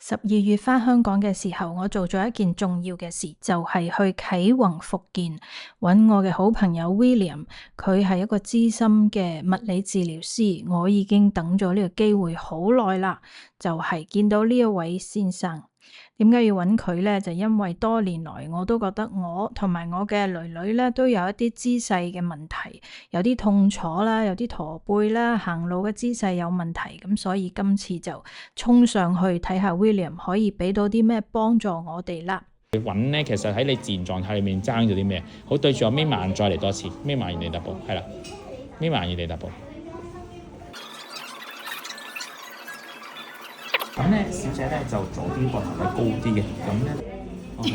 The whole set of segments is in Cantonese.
12月返香港嘅時候，我做咗一件重要嘅事，就係去啟宏復健，揾我嘅好朋友 William，佢係一個資深嘅物理治療師，我已經等咗呢個機會好耐啦，就係見到呢一位先生。點解要揾佢呢？就因為多年來我都覺得我同埋我嘅囡囡咧都有一啲姿勢嘅問題，有啲痛楚啦，有啲駝背啦，行路嘅姿勢有問題，咁所以今次就衝上去睇下 William 可以俾到啲咩幫助我哋啦。揾咧，其實喺你自然狀態裏面爭咗啲咩？好，對住我眯埋眼再嚟多次，眯埋眼原地踏步，係啦，眯埋眼原地踏步。咁咧，小姐咧就左邊膊頭係高啲嘅，咁咧，OK，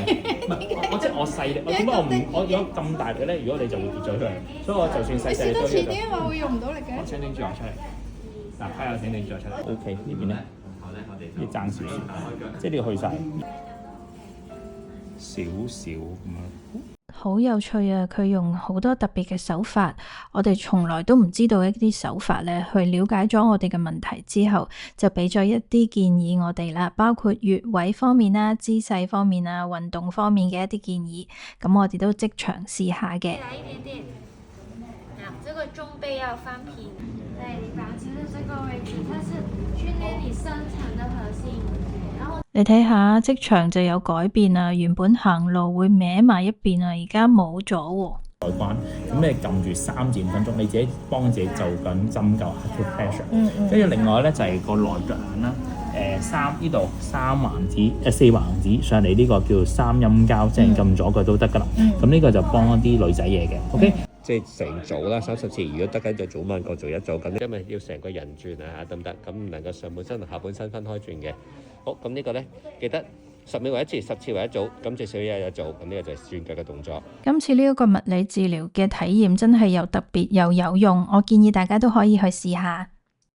唔係我即係我細力，我點解我如果咁大力咧？如果你就會跌咗出嚟，所以我就算細細力都要。你試多次啲話會用唔到力嘅。我請頂住我出嚟，嗱，批下請頂住我出嚟。OK，呢邊咧，要爭少少，即係你要去晒少少咁樣。好有趣啊！佢用好多特別嘅手法，我哋從來都唔知道一啲手法咧，去了解咗我哋嘅問題之後，就俾咗一啲建議我哋啦，包括穴位方面啦、姿勢方面啊、運動方面嘅一啲建議，咁我哋都即場試下嘅。來一點點，這個中背要翻平，對，你保持住這個位置，它是訓練你深層的核心。你睇下，即場就有改變啦，原本行路會歪埋一邊啊，而家冇咗喎。改關，咁你撳住3至5分鐘，你自己幫自己就緊針灸 heart pressure。跟住另外咧就係個內腳眼啦，呢度3橫指4橫指上嚟呢個叫三陰交，即係撳左腳都得噶啦。咁呢個就幫一啲女仔嘢嘅，OK。即係成組啦，30次，如果得緊就早晚各做一組咁，因為要成個人轉啊得唔得？咁唔能夠上半身同下半身分開轉嘅。好，咁呢個咧記得10秒為一次，10次為一組，咁至少一日一組。咁呢個就係轉腳嘅動作。今次呢一個物理治療嘅體驗真係又特別又有用，我建議大家都可以去試下。